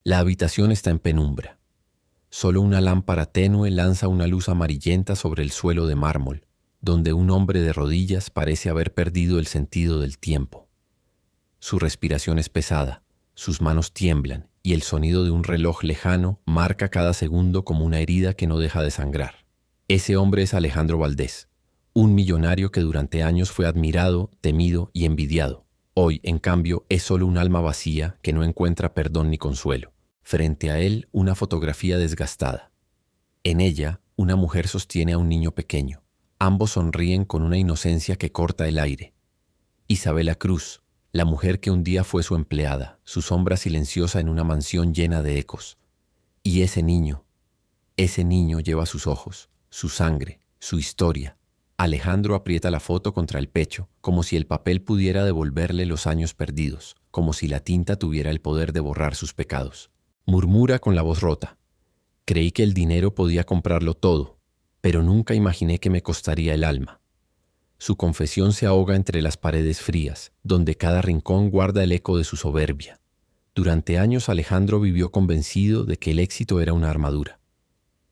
La habitación está en penumbra. Solo una lámpara tenue lanza una luz amarillenta sobre el suelo de mármol, donde un hombre de rodillas parece haber perdido el sentido del tiempo. Su respiración es pesada, sus manos tiemblan y el sonido de un reloj lejano marca cada segundo como una herida que no deja de sangrar. Ese hombre es Alejandro Valdés, un millonario que durante años fue admirado, temido y envidiado. Hoy, en cambio, es solo un alma vacía que no encuentra perdón ni consuelo. Frente a él, una fotografía desgastada. En ella, una mujer sostiene a un niño pequeño. Ambos sonríen con una inocencia que corta el aire. Isabela Cruz, la mujer que un día fue su empleada, su sombra silenciosa en una mansión llena de ecos. Y ese niño lleva sus ojos, su sangre, su historia. Alejandro aprieta la foto contra el pecho, como si el papel pudiera devolverle los años perdidos, como si la tinta tuviera el poder de borrar sus pecados. Murmura con la voz rota. Creí que el dinero podía comprarlo todo, pero nunca imaginé que me costaría el alma. Su confesión se ahoga entre las paredes frías, donde cada rincón guarda el eco de su soberbia. Durante años Alejandro vivió convencido de que el éxito era una armadura.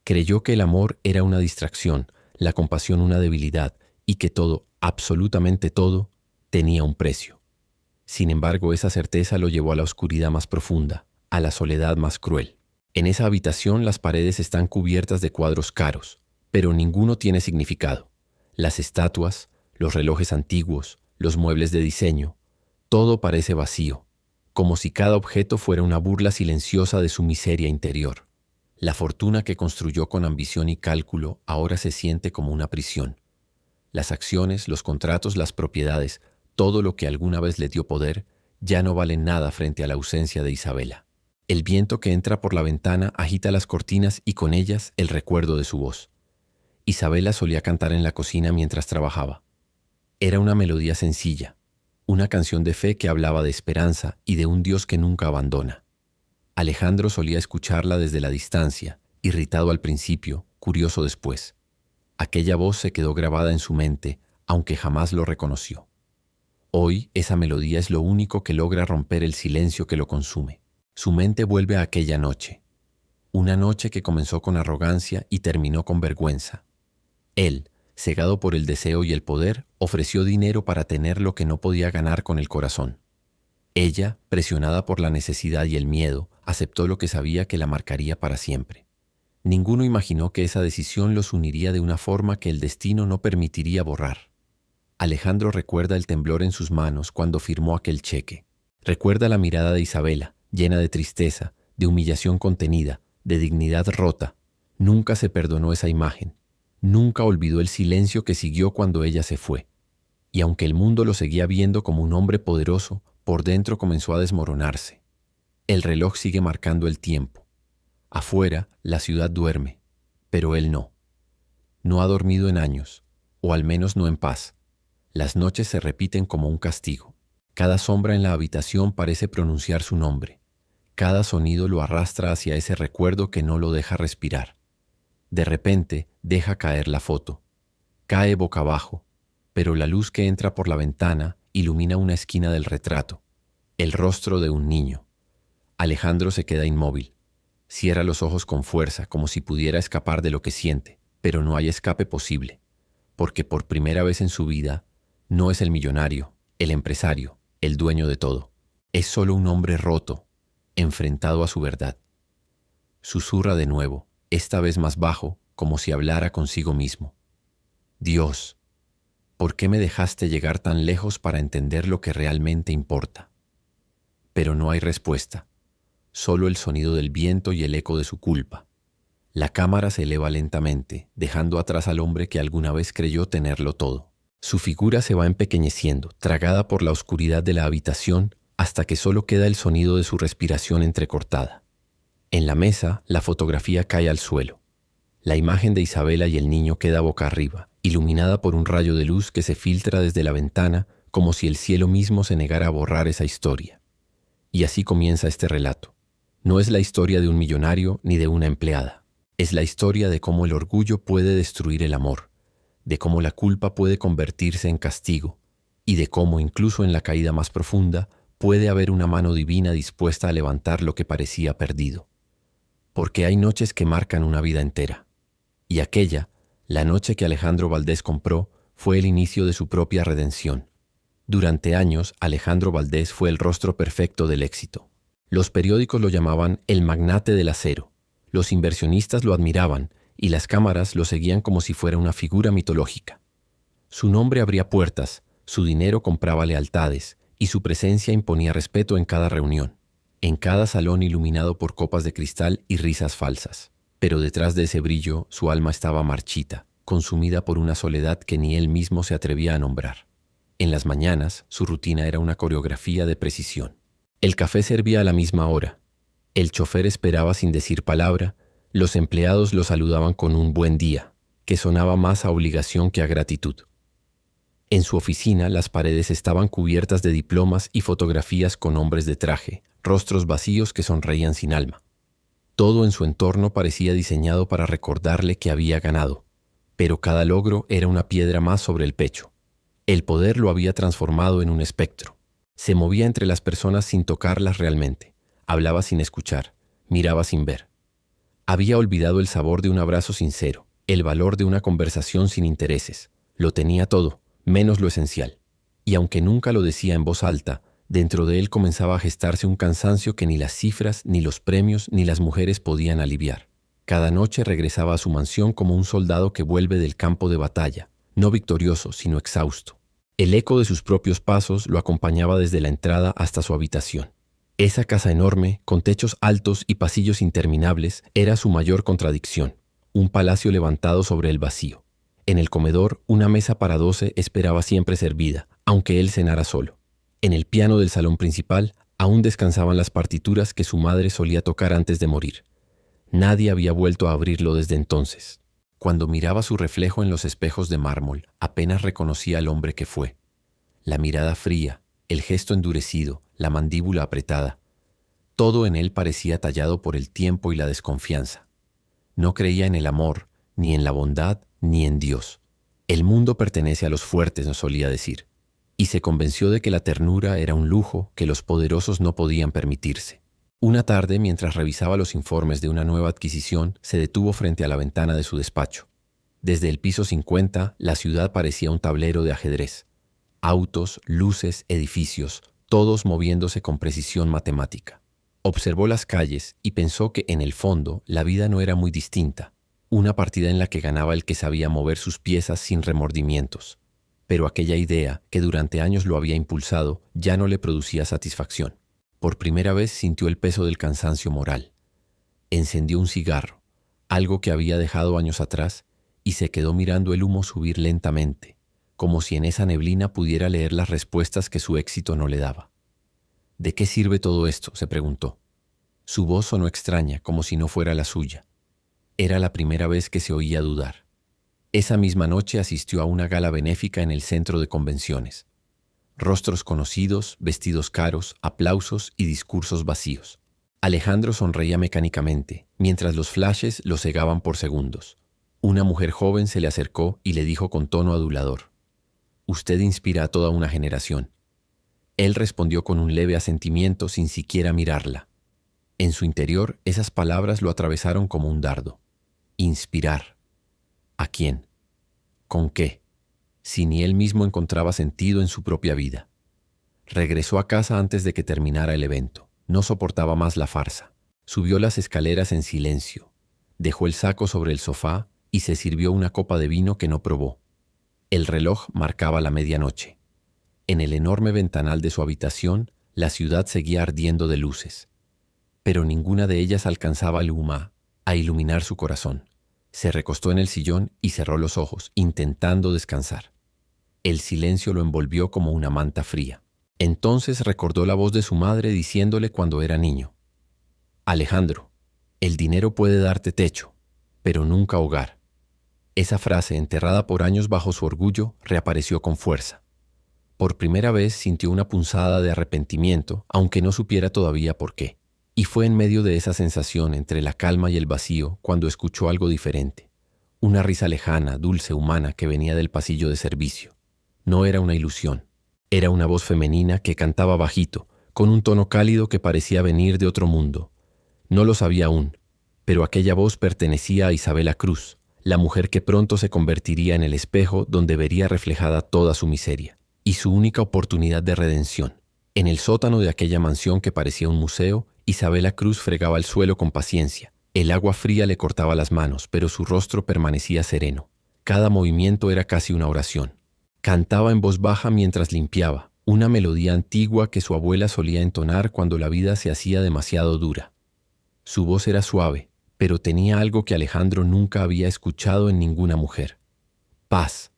Creyó que el amor era una distracción, la compasión una debilidad, y que todo, absolutamente todo, tenía un precio. Sin embargo, esa certeza lo llevó a la oscuridad más profunda, a la soledad más cruel. En esa habitación las paredes están cubiertas de cuadros caros, pero ninguno tiene significado. Las estatuas, los relojes antiguos, los muebles de diseño, todo parece vacío, como si cada objeto fuera una burla silenciosa de su miseria interior. La fortuna que construyó con ambición y cálculo ahora se siente como una prisión. Las acciones, los contratos, las propiedades, todo lo que alguna vez le dio poder, ya no valen nada frente a la ausencia de Isabela. El viento que entra por la ventana agita las cortinas y con ellas el recuerdo de su voz. Isabela solía cantar en la cocina mientras trabajaba. Era una melodía sencilla, una canción de fe que hablaba de esperanza y de un Dios que nunca abandona. Alejandro solía escucharla desde la distancia, irritado al principio, curioso después. Aquella voz se quedó grabada en su mente, aunque jamás lo reconoció. Hoy esa melodía es lo único que logra romper el silencio que lo consume. Su mente vuelve a aquella noche. Una noche que comenzó con arrogancia y terminó con vergüenza. Él, cegado por el deseo y el poder, ofreció dinero para tener lo que no podía ganar con el corazón. Ella, presionada por la necesidad y el miedo, aceptó lo que sabía que la marcaría para siempre. Ninguno imaginó que esa decisión los uniría de una forma que el destino no permitiría borrar. Alejandro recuerda el temblor en sus manos cuando firmó aquel cheque. Recuerda la mirada de Isabela, llena de tristeza, de humillación contenida, de dignidad rota. Nunca se perdonó esa imagen. Nunca olvidó el silencio que siguió cuando ella se fue. Y aunque el mundo lo seguía viendo como un hombre poderoso, por dentro comenzó a desmoronarse. El reloj sigue marcando el tiempo. Afuera, la ciudad duerme, pero él no. No ha dormido en años, o al menos no en paz. Las noches se repiten como un castigo. Cada sombra en la habitación parece pronunciar su nombre. Cada sonido lo arrastra hacia ese recuerdo que no lo deja respirar. De repente, deja caer la foto. Cae boca abajo, pero la luz que entra por la ventana ilumina una esquina del retrato, el rostro de un niño. Alejandro se queda inmóvil. Cierra los ojos con fuerza, como si pudiera escapar de lo que siente, pero no hay escape posible, porque por primera vez en su vida no es el millonario, el empresario, el dueño de todo. Es solo un hombre roto, enfrentado a su verdad. Susurra de nuevo, esta vez más bajo, como si hablara consigo mismo. Dios, ¿por qué me dejaste llegar tan lejos para entender lo que realmente importa? Pero no hay respuesta, solo el sonido del viento y el eco de su culpa. La cámara se eleva lentamente, dejando atrás al hombre que alguna vez creyó tenerlo todo. Su figura se va empequeñeciendo, tragada por la oscuridad de la habitación, hasta que solo queda el sonido de su respiración entrecortada. En la mesa, la fotografía cae al suelo. La imagen de Isabela y el niño queda boca arriba, iluminada por un rayo de luz que se filtra desde la ventana, como si el cielo mismo se negara a borrar esa historia. Y así comienza este relato. No es la historia de un millonario ni de una empleada. Es la historia de cómo el orgullo puede destruir el amor, de cómo la culpa puede convertirse en castigo, y de cómo, incluso en la caída más profunda, Puede haber una mano divina dispuesta a levantar lo que parecía perdido. Porque hay noches que marcan una vida entera. Y aquella, la noche que Alejandro Valdés compró, fue el inicio de su propia redención. Durante años, Alejandro Valdés fue el rostro perfecto del éxito. Los periódicos lo llamaban el magnate del acero. Los inversionistas lo admiraban y las cámaras lo seguían como si fuera una figura mitológica. Su nombre abría puertas, su dinero compraba lealtades y su presencia imponía respeto en cada reunión, en cada salón iluminado por copas de cristal y risas falsas. Pero detrás de ese brillo, su alma estaba marchita, consumida por una soledad que ni él mismo se atrevía a nombrar. En las mañanas, su rutina era una coreografía de precisión. El café servía a la misma hora. El chofer esperaba sin decir palabra. Los empleados lo saludaban con un buen día, que sonaba más a obligación que a gratitud. En su oficina, las paredes estaban cubiertas de diplomas y fotografías con hombres de traje, rostros vacíos que sonreían sin alma. Todo en su entorno parecía diseñado para recordarle que había ganado, pero cada logro era una piedra más sobre el pecho. El poder lo había transformado en un espectro. Se movía entre las personas sin tocarlas realmente, hablaba sin escuchar, miraba sin ver. Había olvidado el sabor de un abrazo sincero, el valor de una conversación sin intereses. Lo tenía todo, menos lo esencial. Y aunque nunca lo decía en voz alta, dentro de él comenzaba a gestarse un cansancio que ni las cifras, ni los premios, ni las mujeres podían aliviar. Cada noche regresaba a su mansión como un soldado que vuelve del campo de batalla, no victorioso, sino exhausto. El eco de sus propios pasos lo acompañaba desde la entrada hasta su habitación. Esa casa enorme, con techos altos y pasillos interminables, era su mayor contradicción, un palacio levantado sobre el vacío. En el comedor, una mesa para 12 esperaba siempre servida, aunque él cenara solo. En el piano del salón principal, aún descansaban las partituras que su madre solía tocar antes de morir. Nadie había vuelto a abrirlo desde entonces. Cuando miraba su reflejo en los espejos de mármol, apenas reconocía al hombre que fue. La mirada fría, el gesto endurecido, la mandíbula apretada. Todo en él parecía tallado por el tiempo y la desconfianza. No creía en el amor, ni en la bondad, ni en Dios. El mundo pertenece a los fuertes, nos solía decir. Y se convenció de que la ternura era un lujo que los poderosos no podían permitirse. Una tarde, mientras revisaba los informes de una nueva adquisición, se detuvo frente a la ventana de su despacho. Desde el piso 50, la ciudad parecía un tablero de ajedrez. Autos, luces, edificios, todos moviéndose con precisión matemática. Observó las calles y pensó que, en el fondo, la vida no era muy distinta. Una partida en la que ganaba el que sabía mover sus piezas sin remordimientos. Pero aquella idea, que durante años lo había impulsado, ya no le producía satisfacción. Por primera vez sintió el peso del cansancio moral. Encendió un cigarro, algo que había dejado años atrás, y se quedó mirando el humo subir lentamente, como si en esa neblina pudiera leer las respuestas que su éxito no le daba. ¿De qué sirve todo esto?, se preguntó. Su voz sonó extraña, como si no fuera la suya. Era la primera vez que se oía dudar. Esa misma noche asistió a una gala benéfica en el centro de convenciones. Rostros conocidos, vestidos caros, aplausos y discursos vacíos. Alejandro sonreía mecánicamente, mientras los flashes lo cegaban por segundos. Una mujer joven se le acercó y le dijo con tono adulador: «Usted inspira a toda una generación». Él respondió con un leve asentimiento sin siquiera mirarla. En su interior, esas palabras lo atravesaron como un dardo. Inspirar. ¿A quién? ¿Con qué? Si ni él mismo encontraba sentido en su propia vida. Regresó a casa antes de que terminara el evento. No soportaba más la farsa. Subió las escaleras en silencio. Dejó el saco sobre el sofá y se sirvió una copa de vino que no probó. El reloj marcaba la medianoche. En el enorme ventanal de su habitación, la ciudad seguía ardiendo de luces. Pero ninguna de ellas alcanzaba a iluminar su corazón. Se recostó en el sillón y cerró los ojos, intentando descansar. El silencio lo envolvió como una manta fría. Entonces recordó la voz de su madre diciéndole cuando era niño: «Alejandro, el dinero puede darte techo, pero nunca hogar». Esa frase, enterrada por años bajo su orgullo, reapareció con fuerza. Por primera vez sintió una punzada de arrepentimiento, aunque no supiera todavía por qué. Y fue en medio de esa sensación entre la calma y el vacío cuando escuchó algo diferente. Una risa lejana, dulce, humana que venía del pasillo de servicio. No era una ilusión. Era una voz femenina que cantaba bajito, con un tono cálido que parecía venir de otro mundo. No lo sabía aún, pero aquella voz pertenecía a Isabela Cruz, la mujer que pronto se convertiría en el espejo donde vería reflejada toda su miseria y su única oportunidad de redención. En el sótano de aquella mansión que parecía un museo, Isabela Cruz fregaba el suelo con paciencia. El agua fría le cortaba las manos, pero su rostro permanecía sereno. Cada movimiento era casi una oración. Cantaba en voz baja mientras limpiaba, una melodía antigua que su abuela solía entonar cuando la vida se hacía demasiado dura. Su voz era suave, pero tenía algo que Alejandro nunca había escuchado en ninguna mujer. Paz.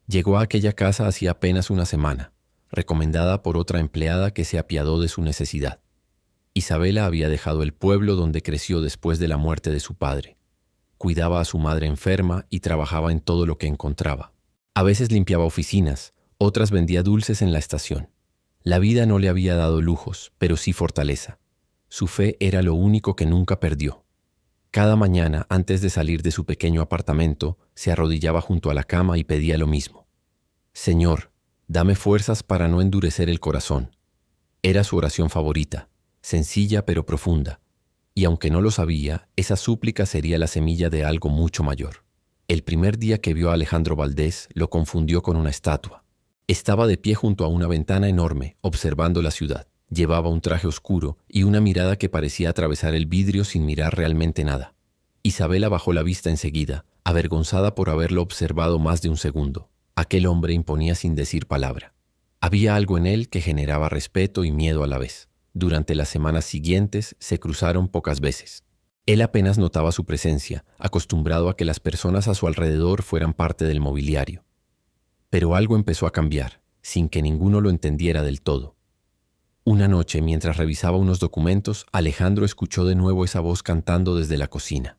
Llegó a aquella casa hacía apenas una semana, recomendada por otra empleada que se apiadó de su necesidad. Isabela había dejado el pueblo donde creció después de la muerte de su padre. Cuidaba a su madre enferma y trabajaba en todo lo que encontraba. A veces limpiaba oficinas, otras vendía dulces en la estación. La vida no le había dado lujos, pero sí fortaleza. Su fe era lo único que nunca perdió. Cada mañana, antes de salir de su pequeño apartamento, se arrodillaba junto a la cama y pedía lo mismo. Señor, dame fuerzas para no endurecer el corazón. Era su oración favorita, sencilla pero profunda, y aunque no lo sabía, esa súplica sería la semilla de algo mucho mayor. El primer día que vio a Alejandro Valdés, lo confundió con una estatua. Estaba de pie junto a una ventana enorme, observando la ciudad. Llevaba un traje oscuro y una mirada que parecía atravesar el vidrio sin mirar realmente nada. Isabela bajó la vista enseguida, avergonzada por haberlo observado más de un segundo. Aquel hombre imponía sin decir palabra. Había algo en él que generaba respeto y miedo a la vez. Durante las semanas siguientes se cruzaron pocas veces. Él apenas notaba su presencia, acostumbrado a que las personas a su alrededor fueran parte del mobiliario. Pero algo empezó a cambiar, sin que ninguno lo entendiera del todo. Una noche, mientras revisaba unos documentos, Alejandro escuchó de nuevo esa voz cantando desde la cocina.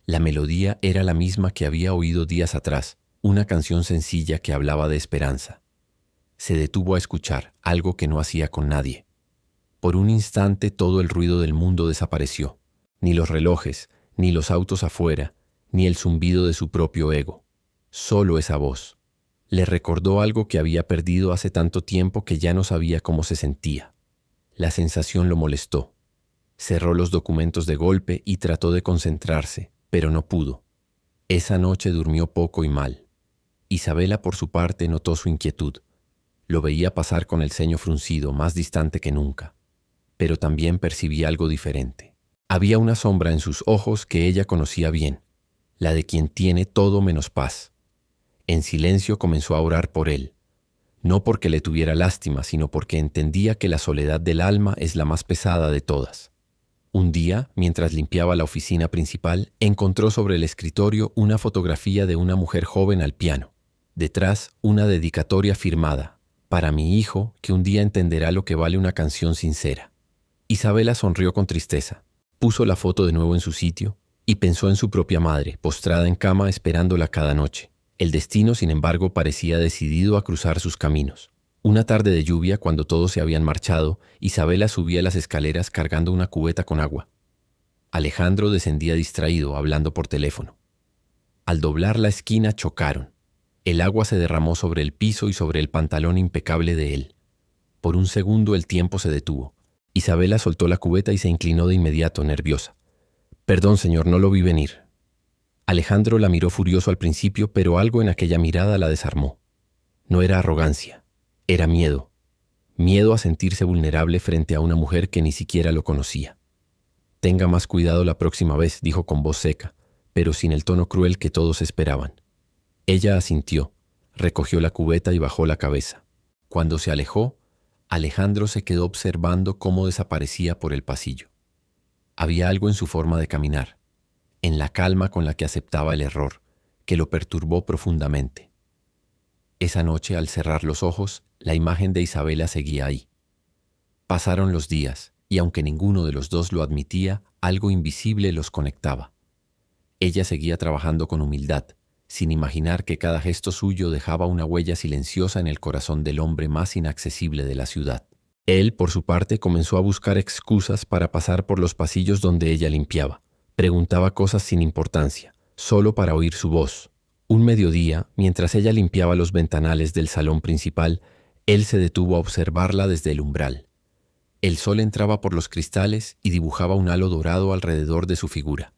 La melodía era la misma que había oído días atrás, una canción sencilla que hablaba de esperanza. Se detuvo a escuchar, algo que no hacía con nadie. Por un instante todo el ruido del mundo desapareció, ni los relojes, ni los autos afuera, ni el zumbido de su propio ego. Solo esa voz. Le recordó algo que había perdido hace tanto tiempo que ya no sabía cómo se sentía. La sensación lo molestó. Cerró los documentos de golpe y trató de concentrarse, pero no pudo. Esa noche durmió poco y mal. Isabela, por su parte, notó su inquietud. Lo veía pasar con el ceño fruncido, más distante que nunca. Pero también percibía algo diferente. Había una sombra en sus ojos que ella conocía bien, la de quien tiene todo menos paz. En silencio comenzó a orar por él, no porque le tuviera lástima, sino porque entendía que la soledad del alma es la más pesada de todas. Un día, mientras limpiaba la oficina principal, encontró sobre el escritorio una fotografía de una mujer joven al piano. Detrás, una dedicatoria firmada, para mi hijo, que un día entenderá lo que vale una canción sincera. Isabela sonrió con tristeza, puso la foto de nuevo en su sitio y pensó en su propia madre, postrada en cama esperándola cada noche. El destino, sin embargo, parecía decidido a cruzar sus caminos. Una tarde de lluvia, cuando todos se habían marchado, Isabela subía las escaleras cargando una cubeta con agua. Alejandro descendía distraído, hablando por teléfono. Al doblar la esquina chocaron. El agua se derramó sobre el piso y sobre el pantalón impecable de él. Por un segundo el tiempo se detuvo. Isabela soltó la cubeta y se inclinó de inmediato, nerviosa. «Perdón, señor, no lo vi venir». Alejandro la miró furioso al principio, pero algo en aquella mirada la desarmó. No era arrogancia, era miedo. Miedo a sentirse vulnerable frente a una mujer que ni siquiera lo conocía. «Tenga más cuidado la próxima vez», dijo con voz seca, pero sin el tono cruel que todos esperaban. Ella asintió, recogió la cubeta y bajó la cabeza. Cuando se alejó, Alejandro se quedó observando cómo desaparecía por el pasillo. Había algo en su forma de caminar, en la calma con la que aceptaba el error, que lo perturbó profundamente. Esa noche, al cerrar los ojos, la imagen de Isabela seguía ahí. Pasaron los días, y aunque ninguno de los dos lo admitía, algo invisible los conectaba. Ella seguía trabajando con humildad, sin imaginar que cada gesto suyo dejaba una huella silenciosa en el corazón del hombre más inaccesible de la ciudad. Él, por su parte, comenzó a buscar excusas para pasar por los pasillos donde ella limpiaba. Preguntaba cosas sin importancia, solo para oír su voz. Un mediodía, mientras ella limpiaba los ventanales del salón principal, él se detuvo a observarla desde el umbral. El sol entraba por los cristales y dibujaba un halo dorado alrededor de su figura.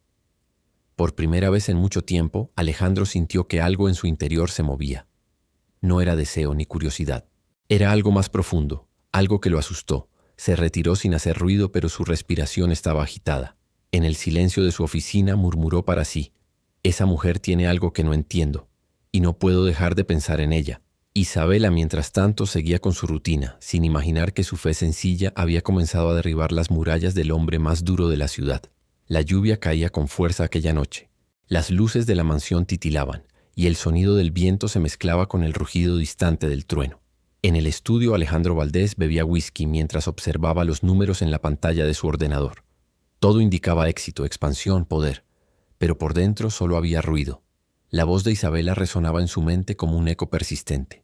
Por primera vez en mucho tiempo, Alejandro sintió que algo en su interior se movía. No era deseo ni curiosidad. Era algo más profundo, algo que lo asustó. Se retiró sin hacer ruido, pero su respiración estaba agitada. En el silencio de su oficina murmuró para sí: esa mujer tiene algo que no entiendo, y no puedo dejar de pensar en ella. Isabela, mientras tanto, seguía con su rutina, sin imaginar que su fe sencilla había comenzado a derribar las murallas del hombre más duro de la ciudad. La lluvia caía con fuerza aquella noche. Las luces de la mansión titilaban, y el sonido del viento se mezclaba con el rugido distante del trueno. En el estudio, Alejandro Valdés bebía whisky mientras observaba los números en la pantalla de su ordenador. Todo indicaba éxito, expansión, poder, pero por dentro solo había ruido. La voz de Isabela resonaba en su mente como un eco persistente.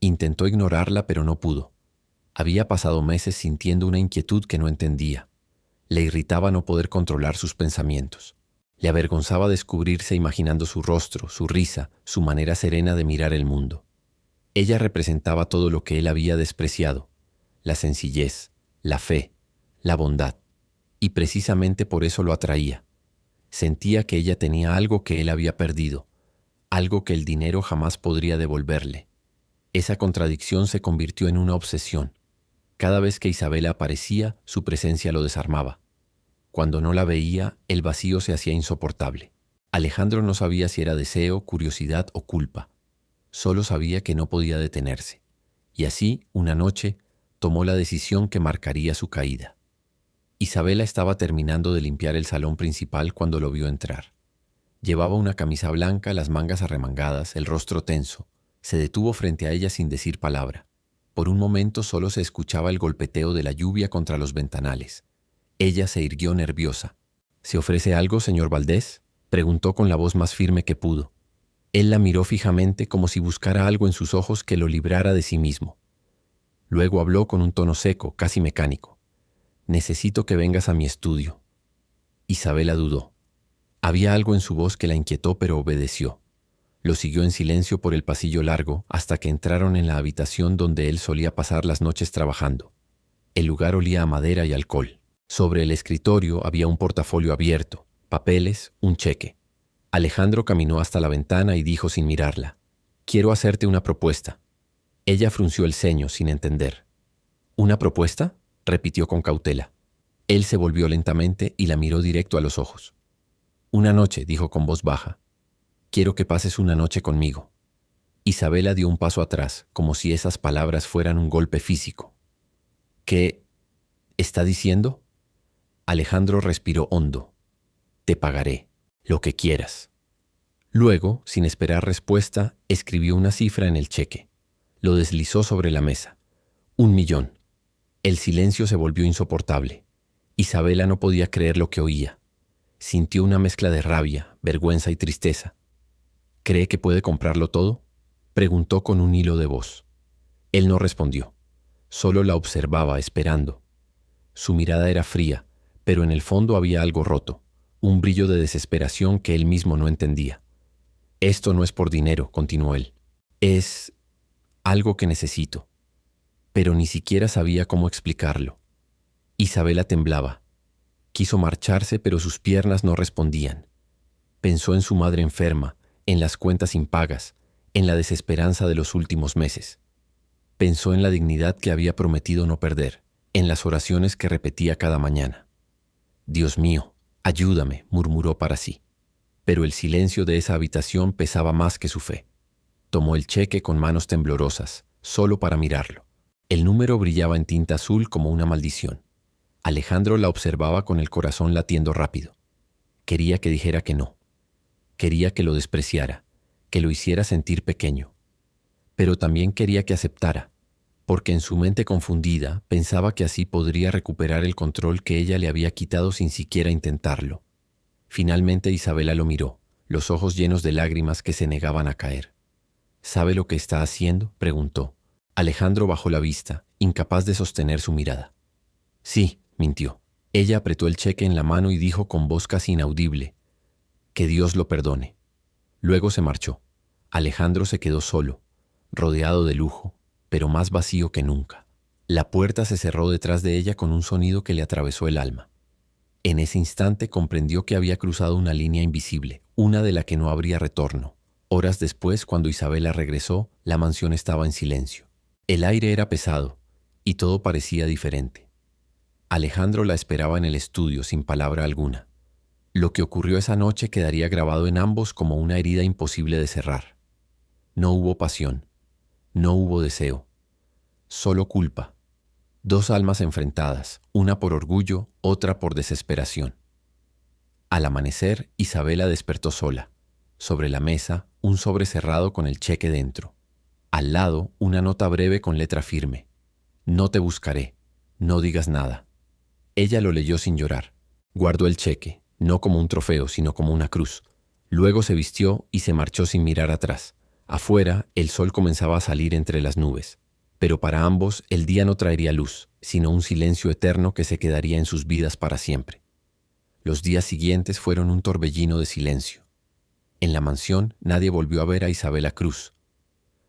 Intentó ignorarla, pero no pudo. Había pasado meses sintiendo una inquietud que no entendía. Le irritaba no poder controlar sus pensamientos. Le avergonzaba descubrirse imaginando su rostro, su risa, su manera serena de mirar el mundo. Ella representaba todo lo que él había despreciado: la sencillez, la fe, la bondad. Y precisamente por eso lo atraía. Sentía que ella tenía algo que él había perdido, algo que el dinero jamás podría devolverle. Esa contradicción se convirtió en una obsesión. Cada vez que Isabela aparecía, su presencia lo desarmaba. Cuando no la veía, el vacío se hacía insoportable. Alejandro no sabía si era deseo, curiosidad o culpa. Solo sabía que no podía detenerse. Y así, una noche, tomó la decisión que marcaría su caída. Isabela estaba terminando de limpiar el salón principal cuando lo vio entrar. Llevaba una camisa blanca, las mangas arremangadas, el rostro tenso. Se detuvo frente a ella sin decir palabra. Por un momento solo se escuchaba el golpeteo de la lluvia contra los ventanales. Ella se irguió nerviosa. ¿Se ofrece algo, señor Valdés?, preguntó con la voz más firme que pudo. Él la miró fijamente como si buscara algo en sus ojos que lo librara de sí mismo. Luego habló con un tono seco, casi mecánico. Necesito que vengas a mi estudio. Isabela dudó. Había algo en su voz que la inquietó, pero obedeció. Lo siguió en silencio por el pasillo largo hasta que entraron en la habitación donde él solía pasar las noches trabajando. El lugar olía a madera y alcohol. Sobre el escritorio había un portafolio abierto, papeles, un cheque. Alejandro caminó hasta la ventana y dijo sin mirarla: «Quiero hacerte una propuesta». Ella frunció el ceño sin entender. «¿Una propuesta?», repitió con cautela. Él se volvió lentamente y la miró directo a los ojos. «Una noche», dijo con voz baja. «Quiero que pases una noche conmigo». Isabela dio un paso atrás, como si esas palabras fueran un golpe físico. «¿Qué está diciendo?». Alejandro respiró hondo. «Te pagaré, lo que quieras». Luego, sin esperar respuesta, escribió una cifra en el cheque. Lo deslizó sobre la mesa. 1.000.000. El silencio se volvió insoportable. Isabela no podía creer lo que oía. Sintió una mezcla de rabia, vergüenza y tristeza. «¿Cree que puede comprarlo todo?», preguntó con un hilo de voz. Él no respondió. Solo la observaba, esperando. Su mirada era fría, pero en el fondo había algo roto, un brillo de desesperación que él mismo no entendía. «Esto no es por dinero», continuó él. «Es algo que necesito». Pero ni siquiera sabía cómo explicarlo. Isabela temblaba. Quiso marcharse, pero sus piernas no respondían. Pensó en su madre enferma, en las cuentas impagas, en la desesperanza de los últimos meses. Pensó en la dignidad que había prometido no perder, en las oraciones que repetía cada mañana. «Dios mío, ayúdame», murmuró para sí. Pero el silencio de esa habitación pesaba más que su fe. Tomó el cheque con manos temblorosas, solo para mirarlo. El número brillaba en tinta azul como una maldición. Alejandro la observaba con el corazón latiendo rápido. Quería que dijera que no. Quería que lo despreciara, que lo hiciera sentir pequeño. Pero también quería que aceptara, porque en su mente confundida pensaba que así podría recuperar el control que ella le había quitado sin siquiera intentarlo. Finalmente Isabela lo miró, los ojos llenos de lágrimas que se negaban a caer. «¿Sabe lo que está haciendo?», preguntó. Alejandro bajó la vista, incapaz de sostener su mirada. «Sí», mintió. Ella apretó el cheque en la mano y dijo con voz casi inaudible: «Que Dios lo perdone». Luego se marchó. Alejandro se quedó solo, rodeado de lujo, pero más vacío que nunca. La puerta se cerró detrás de ella con un sonido que le atravesó el alma. En ese instante comprendió que había cruzado una línea invisible, una de la que no habría retorno. Horas después, cuando Isabela regresó, la mansión estaba en silencio. El aire era pesado y todo parecía diferente. Alejandro la esperaba en el estudio sin palabra alguna. Lo que ocurrió esa noche quedaría grabado en ambos como una herida imposible de cerrar. No hubo pasión, no hubo deseo, solo culpa. Dos almas enfrentadas, una por orgullo, otra por desesperación. Al amanecer, Isabela despertó sola. Sobre la mesa, un sobre cerrado con el cheque dentro. Al lado, una nota breve con letra firme. No te buscaré, no digas nada. Ella lo leyó sin llorar. Guardó el cheque, no como un trofeo, sino como una cruz. Luego se vistió y se marchó sin mirar atrás. Afuera, el sol comenzaba a salir entre las nubes. Pero para ambos, el día no traería luz, sino un silencio eterno que se quedaría en sus vidas para siempre. Los días siguientes fueron un torbellino de silencio. En la mansión, nadie volvió a ver a Isabela Cruz.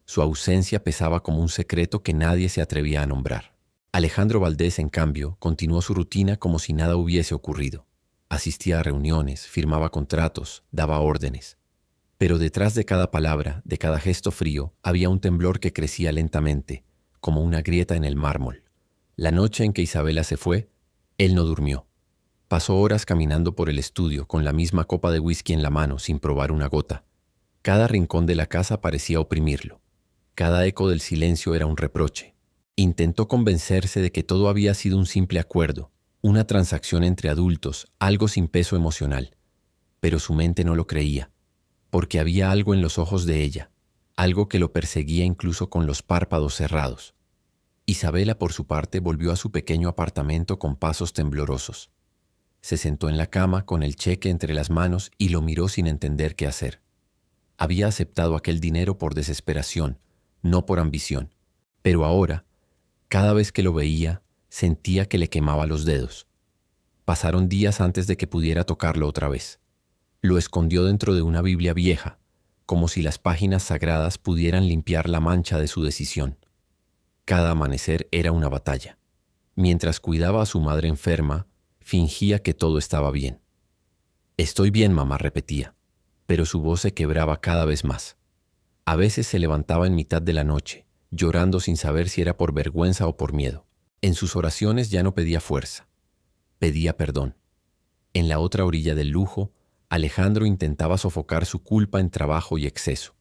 Su ausencia pesaba como un secreto que nadie se atrevía a nombrar. Alejandro Valdés, en cambio, continuó su rutina como si nada hubiese ocurrido. Asistía a reuniones, firmaba contratos, daba órdenes. Pero detrás de cada palabra, de cada gesto frío, había un temblor que crecía lentamente, como una grieta en el mármol. La noche en que Isabela se fue, él no durmió. Pasó horas caminando por el estudio con la misma copa de whisky en la mano sin probar una gota. Cada rincón de la casa parecía oprimirlo. Cada eco del silencio era un reproche. Intentó convencerse de que todo había sido un simple acuerdo, una transacción entre adultos, algo sin peso emocional. Pero su mente no lo creía, porque había algo en los ojos de ella, algo que lo perseguía incluso con los párpados cerrados. Isabela, por su parte, volvió a su pequeño apartamento con pasos temblorosos. Se sentó en la cama con el cheque entre las manos y lo miró sin entender qué hacer. Había aceptado aquel dinero por desesperación, no por ambición, pero ahora, cada vez que lo veía, sentía que le quemaba los dedos. Pasaron días antes de que pudiera tocarlo otra vez. Lo escondió dentro de una Biblia vieja, como si las páginas sagradas pudieran limpiar la mancha de su decisión. Cada amanecer era una batalla. Mientras cuidaba a su madre enferma, fingía que todo estaba bien. «Estoy bien, mamá», repetía, pero su voz se quebraba cada vez más. A veces se levantaba en mitad de la noche, llorando sin saber si era por vergüenza o por miedo. En sus oraciones ya no pedía fuerza, pedía perdón. En la otra orilla del lujo, Alejandro intentaba sofocar su culpa en trabajo y exceso.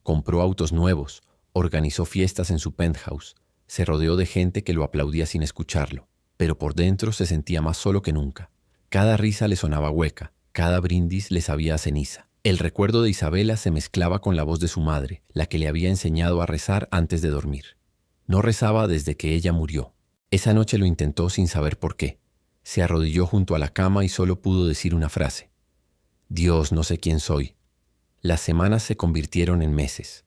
Compró autos nuevos, organizó fiestas en su penthouse, se rodeó de gente que lo aplaudía sin escucharlo, pero por dentro se sentía más solo que nunca. Cada risa le sonaba hueca, cada brindis le sabía a ceniza. El recuerdo de Isabela se mezclaba con la voz de su madre, la que le había enseñado a rezar antes de dormir. No rezaba desde que ella murió. Esa noche lo intentó sin saber por qué. Se arrodilló junto a la cama y solo pudo decir una frase: «Dios, no sé quién soy». Las semanas se convirtieron en meses.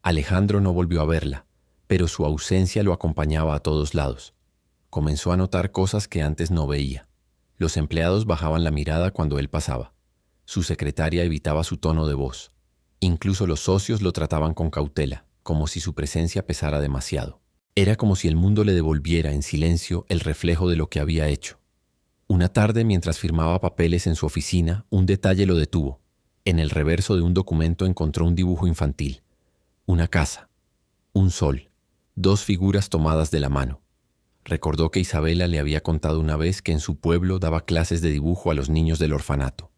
Alejandro no volvió a verla, pero su ausencia lo acompañaba a todos lados. Comenzó a notar cosas que antes no veía. Los empleados bajaban la mirada cuando él pasaba. Su secretaria evitaba su tono de voz. Incluso los socios lo trataban con cautela, como si su presencia pesara demasiado. Era como si el mundo le devolviera en silencio el reflejo de lo que había hecho. Una tarde, mientras firmaba papeles en su oficina, un detalle lo detuvo. En el reverso de un documento encontró un dibujo infantil. Una casa, un sol, dos figuras tomadas de la mano. Recordó que Isabela le había contado una vez que en su pueblo daba clases de dibujo a los niños del orfanato.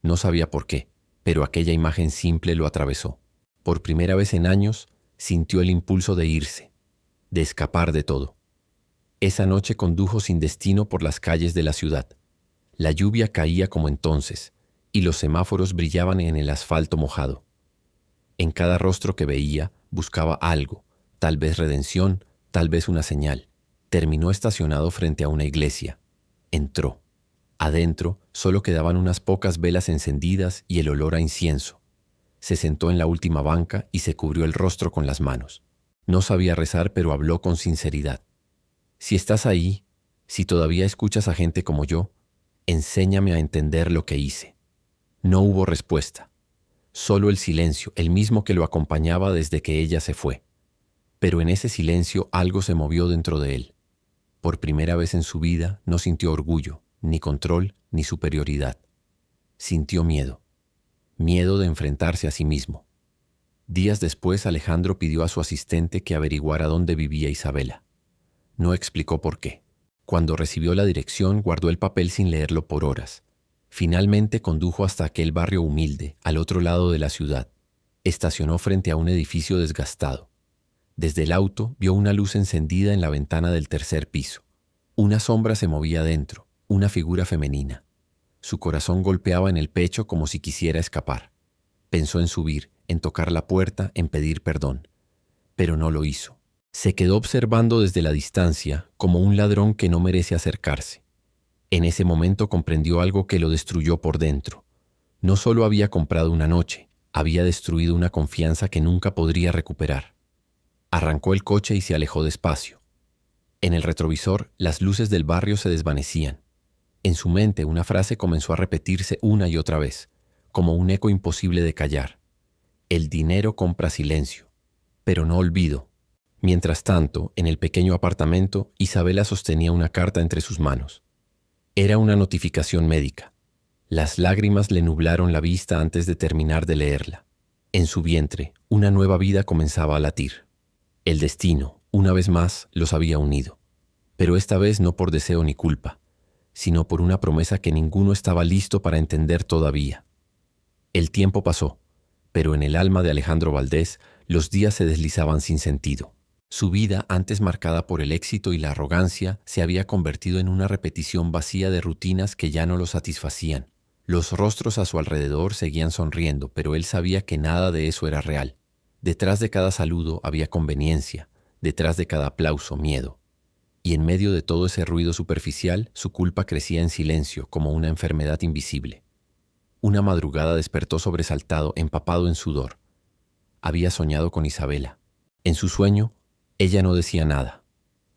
No sabía por qué, pero aquella imagen simple lo atravesó. Por primera vez en años, sintió el impulso de irse, de escapar de todo. Esa noche condujo sin destino por las calles de la ciudad. La lluvia caía como entonces, y los semáforos brillaban en el asfalto mojado. En cada rostro que veía, buscaba algo, tal vez redención, tal vez una señal. Terminó estacionado frente a una iglesia. Entró. Adentro solo quedaban unas pocas velas encendidas y el olor a incienso. Se sentó en la última banca y se cubrió el rostro con las manos. No sabía rezar, pero habló con sinceridad. «Si estás ahí, si todavía escuchas a gente como yo, enséñame a entender lo que hice». No hubo respuesta. Solo el silencio, el mismo que lo acompañaba desde que ella se fue. Pero en ese silencio algo se movió dentro de él. Por primera vez en su vida no sintió orgullo, ni control, ni superioridad. Sintió miedo. Miedo de enfrentarse a sí mismo. Días después, Alejandro pidió a su asistente que averiguara dónde vivía Isabela. No explicó por qué. Cuando recibió la dirección, guardó el papel sin leerlo por horas. Finalmente condujo hasta aquel barrio humilde, al otro lado de la ciudad. Estacionó frente a un edificio desgastado. Desde el auto vio una luz encendida en la ventana del tercer piso. Una sombra se movía dentro, una figura femenina. Su corazón golpeaba en el pecho como si quisiera escapar. Pensó en subir, en tocar la puerta, en pedir perdón. Pero no lo hizo. Se quedó observando desde la distancia como un ladrón que no merece acercarse. En ese momento comprendió algo que lo destruyó por dentro. No solo había comprado una noche, había destruido una confianza que nunca podría recuperar. Arrancó el coche y se alejó despacio. En el retrovisor, las luces del barrio se desvanecían. En su mente, una frase comenzó a repetirse una y otra vez, como un eco imposible de callar. El dinero compra silencio, pero no olvido. Mientras tanto, en el pequeño apartamento, Isabela sostenía una carta entre sus manos. Era una notificación médica. Las lágrimas le nublaron la vista antes de terminar de leerla. En su vientre, una nueva vida comenzaba a latir. El destino, una vez más, los había unido. Pero esta vez no por deseo ni culpa, sino por una promesa que ninguno estaba listo para entender todavía. El tiempo pasó, pero en el alma de Alejandro Valdés los días se deslizaban sin sentido. Su vida, antes marcada por el éxito y la arrogancia, se había convertido en una repetición vacía de rutinas que ya no lo satisfacían. Los rostros a su alrededor seguían sonriendo, pero él sabía que nada de eso era real. Detrás de cada saludo había conveniencia, detrás de cada aplauso miedo. Y en medio de todo ese ruido superficial, su culpa crecía en silencio como una enfermedad invisible. Una madrugada despertó sobresaltado, empapado en sudor. Había soñado con Isabela. En su sueño, ella no decía nada.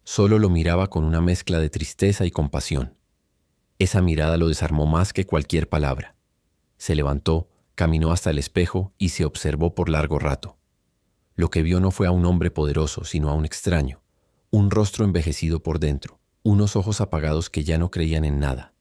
Solo lo miraba con una mezcla de tristeza y compasión. Esa mirada lo desarmó más que cualquier palabra. Se levantó, caminó hasta el espejo y se observó por largo rato. Lo que vio no fue a un hombre poderoso, sino a un extraño. Un rostro envejecido por dentro, unos ojos apagados que ya no creían en nada.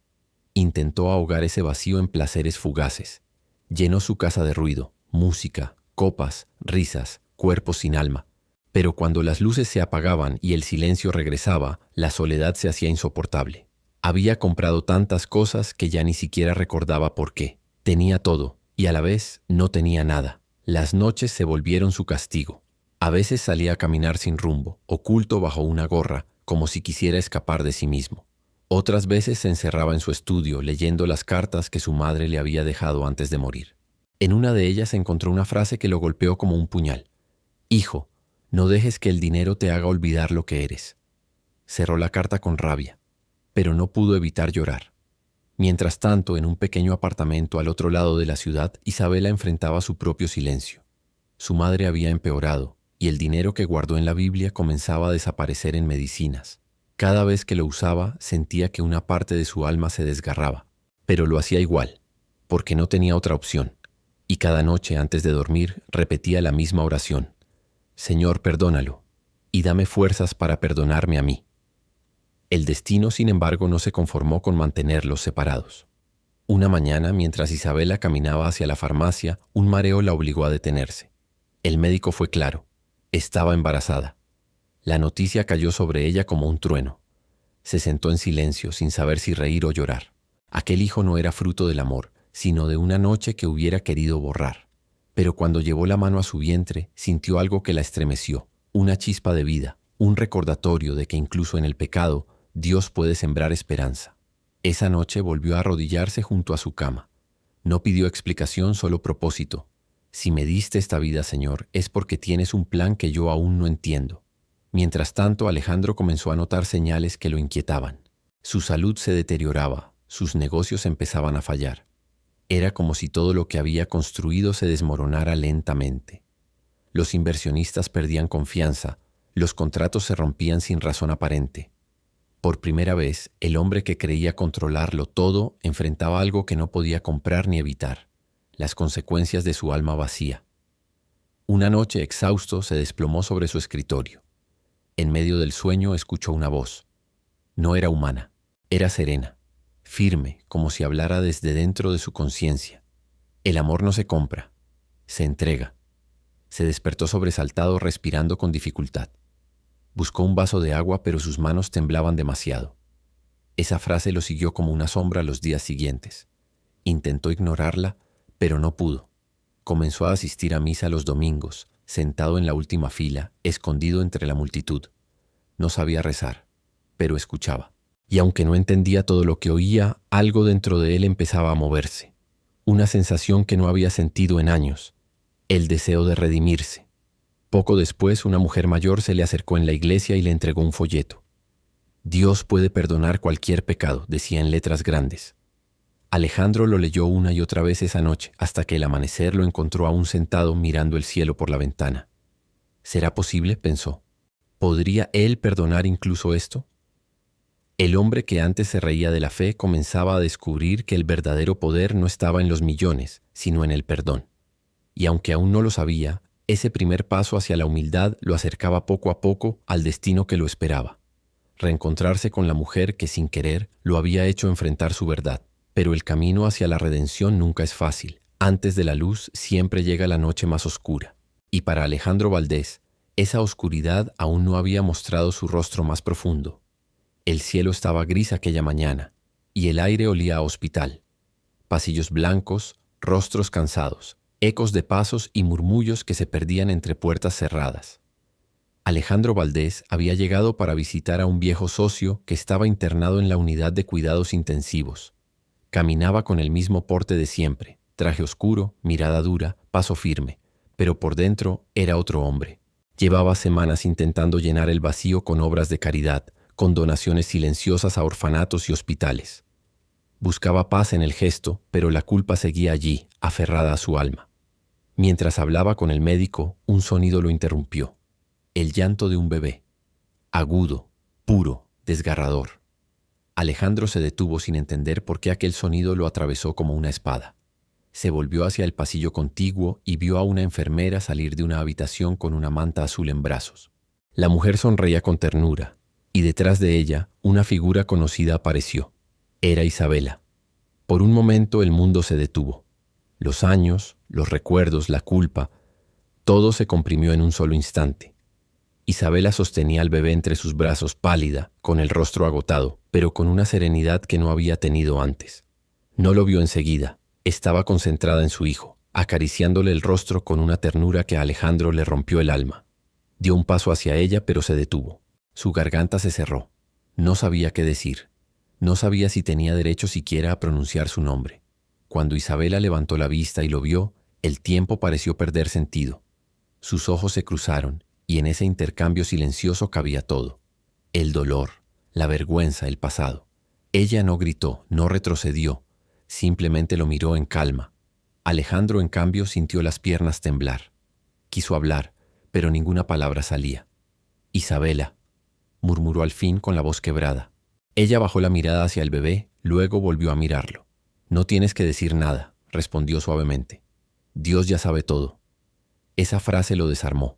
Intentó ahogar ese vacío en placeres fugaces. Llenó su casa de ruido, música, copas, risas, cuerpos sin alma. Pero cuando las luces se apagaban y el silencio regresaba, la soledad se hacía insoportable. Había comprado tantas cosas que ya ni siquiera recordaba por qué. Tenía todo, y a la vez no tenía nada. Las noches se volvieron su castigo. A veces salía a caminar sin rumbo, oculto bajo una gorra, como si quisiera escapar de sí mismo. Otras veces se encerraba en su estudio, leyendo las cartas que su madre le había dejado antes de morir. En una de ellas encontró una frase que lo golpeó como un puñal. «Hijo, no dejes que el dinero te haga olvidar lo que eres». Cerró la carta con rabia, pero no pudo evitar llorar. Mientras tanto, en un pequeño apartamento al otro lado de la ciudad, Isabela enfrentaba su propio silencio. Su madre había empeorado, y el dinero que guardó en la Biblia comenzaba a desaparecer en medicinas. Cada vez que lo usaba, sentía que una parte de su alma se desgarraba, pero lo hacía igual, porque no tenía otra opción. Y cada noche antes de dormir repetía la misma oración: «Señor, perdónalo, y dame fuerzas para perdonarme a mí». El destino, sin embargo, no se conformó con mantenerlos separados. Una mañana, mientras Isabela caminaba hacia la farmacia, un mareo la obligó a detenerse. El médico fue claro: estaba embarazada. La noticia cayó sobre ella como un trueno. Se sentó en silencio, sin saber si reír o llorar. Aquel hijo no era fruto del amor, sino de una noche que hubiera querido borrar. Pero cuando llevó la mano a su vientre, sintió algo que la estremeció, una chispa de vida, un recordatorio de que incluso en el pecado, Dios puede sembrar esperanza. Esa noche volvió a arrodillarse junto a su cama. No pidió explicación, solo propósito. Si me diste esta vida, Señor, es porque tienes un plan que yo aún no entiendo. Mientras tanto, Alejandro comenzó a notar señales que lo inquietaban. Su salud se deterioraba, sus negocios empezaban a fallar. Era como si todo lo que había construido se desmoronara lentamente. Los inversionistas perdían confianza, los contratos se rompían sin razón aparente. Por primera vez, el hombre que creía controlarlo todo enfrentaba algo que no podía comprar ni evitar: las consecuencias de su alma vacía. Una noche, exhausto, se desplomó sobre su escritorio. En medio del sueño escuchó una voz. No era humana, era serena, firme, como si hablara desde dentro de su conciencia. El amor no se compra, se entrega. Se despertó sobresaltado, respirando con dificultad. Buscó un vaso de agua, pero sus manos temblaban demasiado. Esa frase lo siguió como una sombra los días siguientes. Intentó ignorarla, pero no pudo. Comenzó a asistir a misa los domingos, sentado en la última fila, escondido entre la multitud. No sabía rezar, pero escuchaba. Y aunque no entendía todo lo que oía, algo dentro de él empezaba a moverse. Una sensación que no había sentido en años. El deseo de redimirse. Poco después, una mujer mayor se le acercó en la iglesia y le entregó un folleto. Dios puede perdonar cualquier pecado, decía en letras grandes. Alejandro lo leyó una y otra vez esa noche, hasta que el amanecer lo encontró aún sentado mirando el cielo por la ventana. ¿Será posible?, pensó. ¿Podría él perdonar incluso esto? El hombre que antes se reía de la fe comenzaba a descubrir que el verdadero poder no estaba en los millones, sino en el perdón. Y aunque aún no lo sabía, ese primer paso hacia la humildad lo acercaba poco a poco al destino que lo esperaba. Reencontrarse con la mujer que sin querer lo había hecho enfrentar su verdad. Pero el camino hacia la redención nunca es fácil. Antes de la luz siempre llega la noche más oscura. Y para Alejandro Valdés, esa oscuridad aún no había mostrado su rostro más profundo. El cielo estaba gris aquella mañana, y el aire olía a hospital. Pasillos blancos, rostros cansados, ecos de pasos y murmullos que se perdían entre puertas cerradas. Alejandro Valdés había llegado para visitar a un viejo socio que estaba internado en la unidad de cuidados intensivos. Caminaba con el mismo porte de siempre, traje oscuro, mirada dura, paso firme, pero por dentro era otro hombre. Llevaba semanas intentando llenar el vacío con obras de caridad, con donaciones silenciosas a orfanatos y hospitales. Buscaba paz en el gesto, pero la culpa seguía allí, aferrada a su alma. Mientras hablaba con el médico, un sonido lo interrumpió. El llanto de un bebé. Agudo, puro, desgarrador. Alejandro se detuvo sin entender por qué aquel sonido lo atravesó como una espada. Se volvió hacia el pasillo contiguo y vio a una enfermera salir de una habitación con una manta azul en brazos. La mujer sonreía con ternura, y detrás de ella una figura conocida apareció. Era Isabela. Por un momento el mundo se detuvo. Los años, los recuerdos, la culpa, todo se comprimió en un solo instante. Isabela sostenía al bebé entre sus brazos, pálida, con el rostro agotado, pero con una serenidad que no había tenido antes. No lo vio enseguida. Estaba concentrada en su hijo, acariciándole el rostro con una ternura que a Alejandro le rompió el alma. Dio un paso hacia ella, pero se detuvo. Su garganta se cerró. No sabía qué decir. No sabía si tenía derecho siquiera a pronunciar su nombre. Cuando Isabela levantó la vista y lo vio, el tiempo pareció perder sentido. Sus ojos se cruzaron, y en ese intercambio silencioso cabía todo. El dolor, la vergüenza, el pasado. Ella no gritó, no retrocedió, simplemente lo miró en calma. Alejandro, en cambio, sintió las piernas temblar. Quiso hablar, pero ninguna palabra salía. «Isabela», murmuró al fin con la voz quebrada. Ella bajó la mirada hacia el bebé, luego volvió a mirarlo. «No tienes que decir nada», respondió suavemente. «Dios ya sabe todo». Esa frase lo desarmó.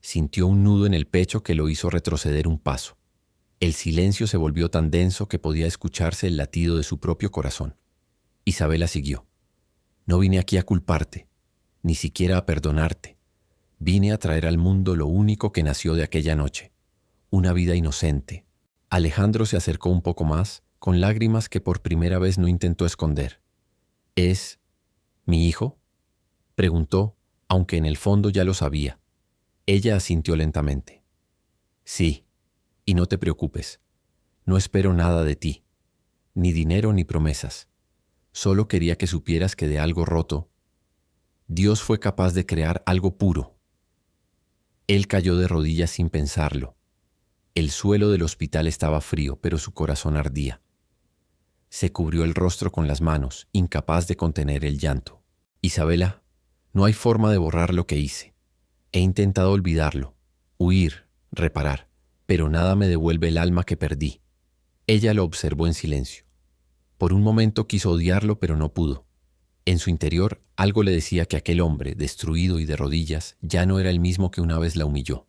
Sintió un nudo en el pecho que lo hizo retroceder un paso. El silencio se volvió tan denso que podía escucharse el latido de su propio corazón. Isabela siguió. «No vine aquí a culparte, ni siquiera a perdonarte. Vine a traer al mundo lo único que nació de aquella noche, una vida inocente». Alejandro se acercó un poco más, con lágrimas que por primera vez no intentó esconder. «¿Es mi hijo?», preguntó, aunque en el fondo ya lo sabía. Ella asintió lentamente. «Sí, y no te preocupes. No espero nada de ti, ni dinero ni promesas. Solo quería que supieras que de algo roto, Dios fue capaz de crear algo puro». Él cayó de rodillas sin pensarlo. El suelo del hospital estaba frío, pero su corazón ardía. Se cubrió el rostro con las manos, incapaz de contener el llanto. «Isabela, no hay forma de borrar lo que hice. He intentado olvidarlo, huir, reparar, pero nada me devuelve el alma que perdí». Ella lo observó en silencio. Por un momento quiso odiarlo, pero no pudo. En su interior, algo le decía que aquel hombre, destruido y de rodillas, ya no era el mismo que una vez la humilló.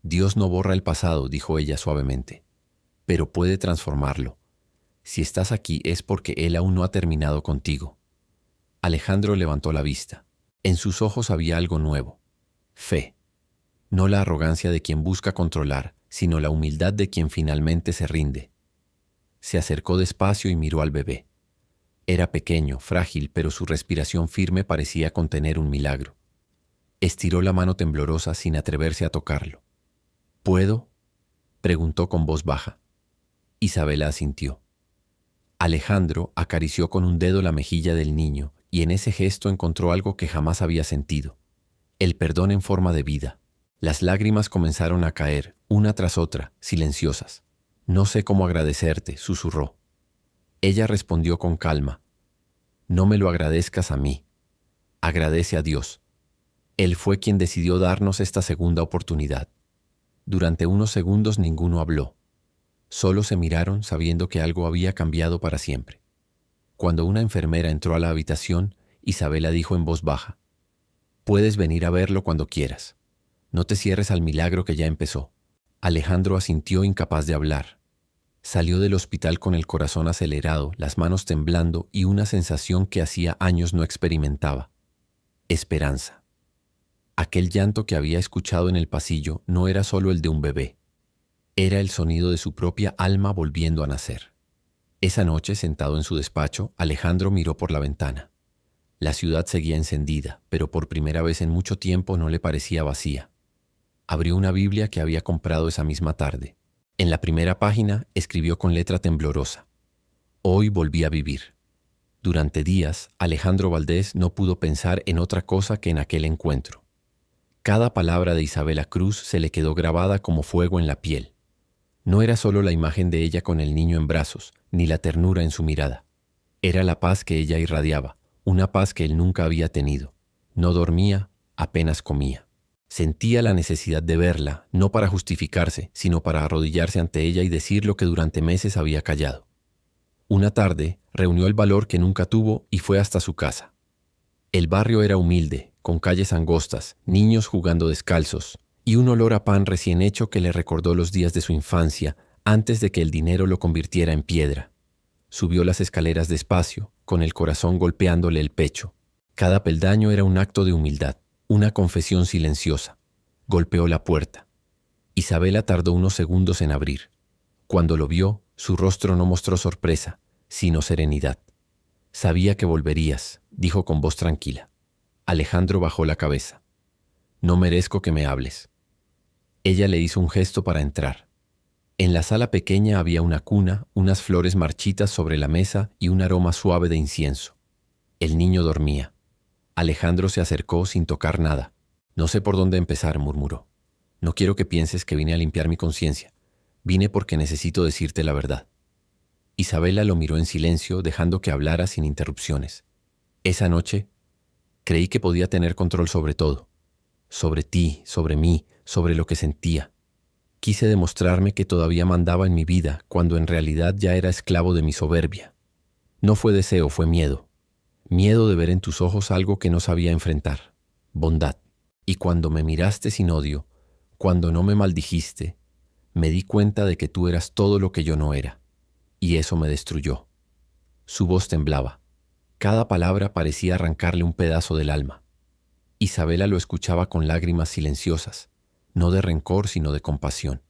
Dios no borra el pasado, dijo ella suavemente, pero puede transformarlo. Si estás aquí es porque Él aún no ha terminado contigo. Alejandro levantó la vista. En sus ojos había algo nuevo. Fe. No la arrogancia de quien busca controlar, sino la humildad de quien finalmente se rinde. Se acercó despacio y miró al bebé. Era pequeño, frágil, pero su respiración firme parecía contener un milagro. Estiró la mano temblorosa sin atreverse a tocarlo. ¿Puedo?, preguntó con voz baja. Isabela asintió. Alejandro acarició con un dedo la mejilla del niño y en ese gesto encontró algo que jamás había sentido: el perdón en forma de vida. Las lágrimas comenzaron a caer, una tras otra, silenciosas. No sé cómo agradecerte, susurró. Ella respondió con calma. No me lo agradezcas a mí. Agradece a Dios. Él fue quien decidió darnos esta segunda oportunidad. Durante unos segundos ninguno habló. Solo se miraron sabiendo que algo había cambiado para siempre. Cuando una enfermera entró a la habitación, Isabela dijo en voz baja: Puedes venir a verlo cuando quieras. No te cierres al milagro que ya empezó. Alejandro asintió, incapaz de hablar. Salió del hospital con el corazón acelerado, las manos temblando y una sensación que hacía años no experimentaba: esperanza. Aquel llanto que había escuchado en el pasillo no era solo el de un bebé. Era el sonido de su propia alma volviendo a nacer. Esa noche, sentado en su despacho, Alejandro miró por la ventana. La ciudad seguía encendida, pero por primera vez en mucho tiempo no le parecía vacía. Abrió una Biblia que había comprado esa misma tarde. En la primera página escribió con letra temblorosa: Hoy volví a vivir. Durante días, Alejandro Valdés no pudo pensar en otra cosa que en aquel encuentro. Cada palabra de Isabela Cruz se le quedó grabada como fuego en la piel. No era solo la imagen de ella con el niño en brazos, ni la ternura en su mirada. Era la paz que ella irradiaba, una paz que él nunca había tenido. No dormía, apenas comía. Sentía la necesidad de verla, no para justificarse, sino para arrodillarse ante ella y decir lo que durante meses había callado. Una tarde, reunió el valor que nunca tuvo y fue hasta su casa. El barrio era humilde, con calles angostas, niños jugando descalzos, y un olor a pan recién hecho que le recordó los días de su infancia, antes de que el dinero lo convirtiera en piedra. Subió las escaleras despacio, con el corazón golpeándole el pecho. Cada peldaño era un acto de humildad, una confesión silenciosa. Golpeó la puerta. Isabela tardó unos segundos en abrir. Cuando lo vio, su rostro no mostró sorpresa, sino serenidad. Sabía que volverías, dijo con voz tranquila. Alejandro bajó la cabeza. No merezco que me hables. Ella le hizo un gesto para entrar. En la sala pequeña había una cuna, unas flores marchitas sobre la mesa y un aroma suave de incienso. El niño dormía. Alejandro se acercó sin tocar nada. No sé por dónde empezar, murmuró. No quiero que pienses que vine a limpiar mi conciencia. Vine porque necesito decirte la verdad. Isabela lo miró en silencio, dejando que hablara sin interrupciones. Esa noche, creí que podía tener control sobre todo. Sobre ti, sobre mí, sobre lo que sentía. Quise demostrarme que todavía mandaba en mi vida, cuando en realidad ya era esclavo de mi soberbia. No fue deseo, fue miedo. Miedo de ver en tus ojos algo que no sabía enfrentar. Bondad. Y cuando me miraste sin odio, cuando no me maldijiste, me di cuenta de que tú eras todo lo que yo no era. Y eso me destruyó. Su voz temblaba. Cada palabra parecía arrancarle un pedazo del alma. Isabela lo escuchaba con lágrimas silenciosas, no de rencor sino de compasión.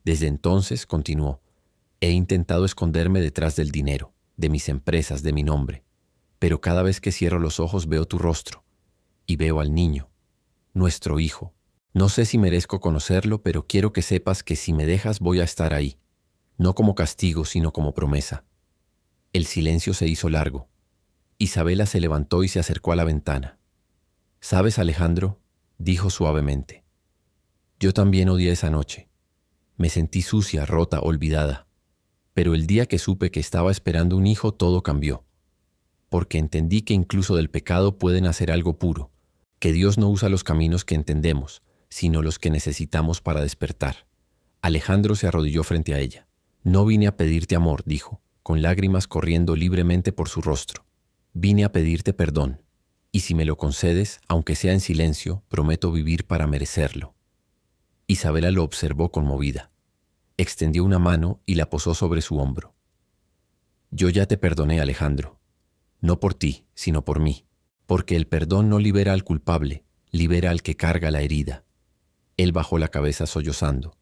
Desde entonces, continuó, he intentado esconderme detrás del dinero, de mis empresas, de mi nombre, pero cada vez que cierro los ojos veo tu rostro y veo al niño, nuestro hijo. No sé si merezco conocerlo, pero quiero que sepas que si me dejas voy a estar ahí, no como castigo sino como promesa. El silencio se hizo largo. Isabela se levantó y se acercó a la ventana. ¿Sabes, Alejandro?, dijo suavemente. Yo también odié esa noche. Me sentí sucia, rota, olvidada. Pero el día que supe que estaba esperando un hijo, todo cambió. Porque entendí que incluso del pecado puede nacer algo puro, que Dios no usa los caminos que entendemos, sino los que necesitamos para despertar. Alejandro se arrodilló frente a ella. No vine a pedirte amor, dijo, con lágrimas corriendo libremente por su rostro. Vine a pedirte perdón, y si me lo concedes, aunque sea en silencio, prometo vivir para merecerlo. Isabela lo observó conmovida. Extendió una mano y la posó sobre su hombro. Yo ya te perdoné, Alejandro. No por ti, sino por mí. Porque el perdón no libera al culpable, libera al que carga la herida. Él bajó la cabeza sollozando.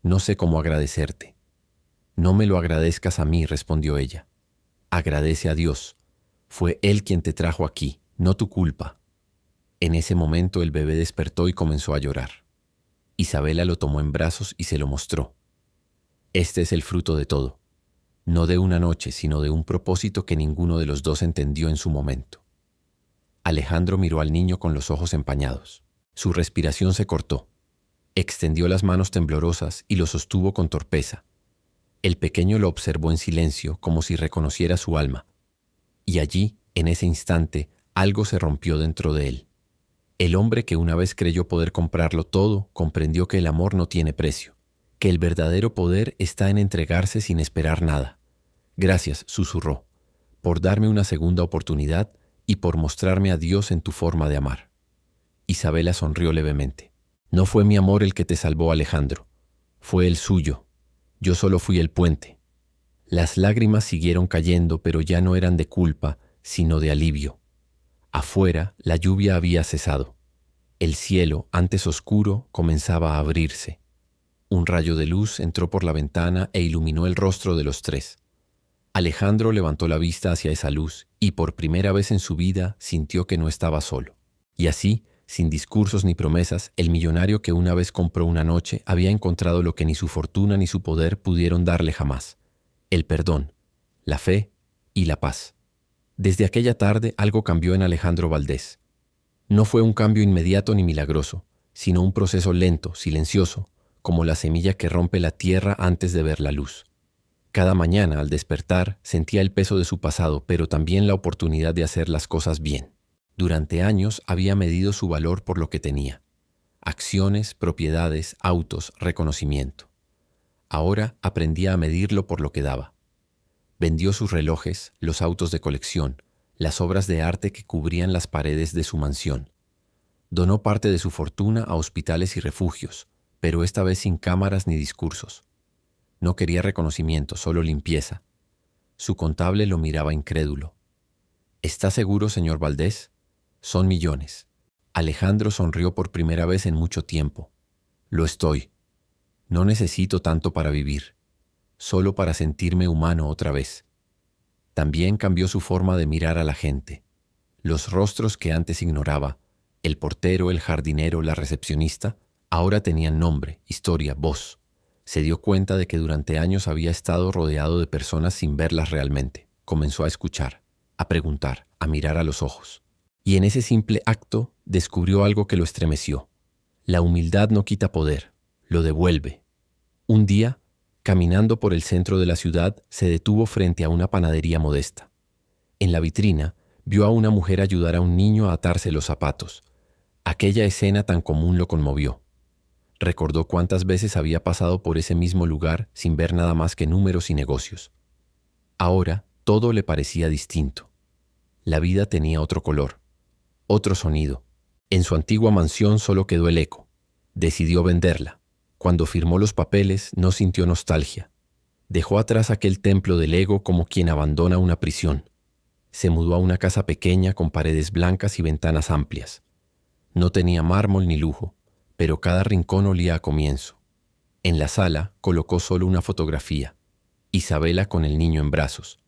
No sé cómo agradecerte. No me lo agradezcas a mí, respondió ella. Agradece a Dios. Fue Él quien te trajo aquí, no tu culpa. En ese momento el bebé despertó y comenzó a llorar. Isabela lo tomó en brazos y se lo mostró. Este es el fruto de todo. No de una noche, sino de un propósito que ninguno de los dos entendió en su momento. Alejandro miró al niño con los ojos empañados. Su respiración se cortó. Extendió las manos temblorosas y lo sostuvo con torpeza. El pequeño lo observó en silencio, como si reconociera su alma. Y allí, en ese instante, algo se rompió dentro de él. El hombre que una vez creyó poder comprarlo todo, comprendió que el amor no tiene precio, que el verdadero poder está en entregarse sin esperar nada. Gracias, susurró, por darme una segunda oportunidad y por mostrarme a Dios en tu forma de amar. Isabela sonrió levemente. No fue mi amor el que te salvó, Alejandro. Fue el suyo. Yo solo fui el puente. Las lágrimas siguieron cayendo, pero ya no eran de culpa, sino de alivio. Afuera, la lluvia había cesado. El cielo, antes oscuro, comenzaba a abrirse. Un rayo de luz entró por la ventana e iluminó el rostro de los tres. Alejandro levantó la vista hacia esa luz y por primera vez en su vida sintió que no estaba solo. Y así, sin discursos ni promesas, el millonario que una vez compró una noche había encontrado lo que ni su fortuna ni su poder pudieron darle jamás: el perdón, la fe y la paz. Desde aquella tarde algo cambió en Alejandro Valdés. No fue un cambio inmediato ni milagroso, sino un proceso lento, silencioso, como la semilla que rompe la tierra antes de ver la luz. Cada mañana, al despertar, sentía el peso de su pasado, pero también la oportunidad de hacer las cosas bien. Durante años había medido su valor por lo que tenía: acciones, propiedades, autos, reconocimiento. Ahora aprendía a medirlo por lo que daba. Vendió sus relojes, los autos de colección, las obras de arte que cubrían las paredes de su mansión. Donó parte de su fortuna a hospitales y refugios, pero esta vez sin cámaras ni discursos. No quería reconocimiento, solo limpieza. Su contable lo miraba incrédulo. ¿Está seguro, señor Valdés? Son millones. Alejandro sonrió por primera vez en mucho tiempo. Lo estoy. No necesito tanto para vivir, solo para sentirme humano otra vez. También cambió su forma de mirar a la gente. Los rostros que antes ignoraba, el portero, el jardinero, la recepcionista, ahora tenían nombre, historia, voz. Se dio cuenta de que durante años había estado rodeado de personas sin verlas realmente. Comenzó a escuchar, a preguntar, a mirar a los ojos. Y en ese simple acto descubrió algo que lo estremeció. La humildad no quita poder, lo devuelve. Un día, caminando por el centro de la ciudad, se detuvo frente a una panadería modesta. En la vitrina, vio a una mujer ayudar a un niño a atarse los zapatos. Aquella escena tan común lo conmovió. Recordó cuántas veces había pasado por ese mismo lugar sin ver nada más que números y negocios. Ahora todo le parecía distinto. La vida tenía otro color, otro sonido. En su antigua mansión solo quedó el eco. Decidió venderla. Cuando firmó los papeles no sintió nostalgia. Dejó atrás aquel templo del ego como quien abandona una prisión. Se mudó a una casa pequeña con paredes blancas y ventanas amplias. No tenía mármol ni lujo, pero cada rincón olía a comienzo. En la sala colocó solo una fotografía: Isabela con el niño en brazos.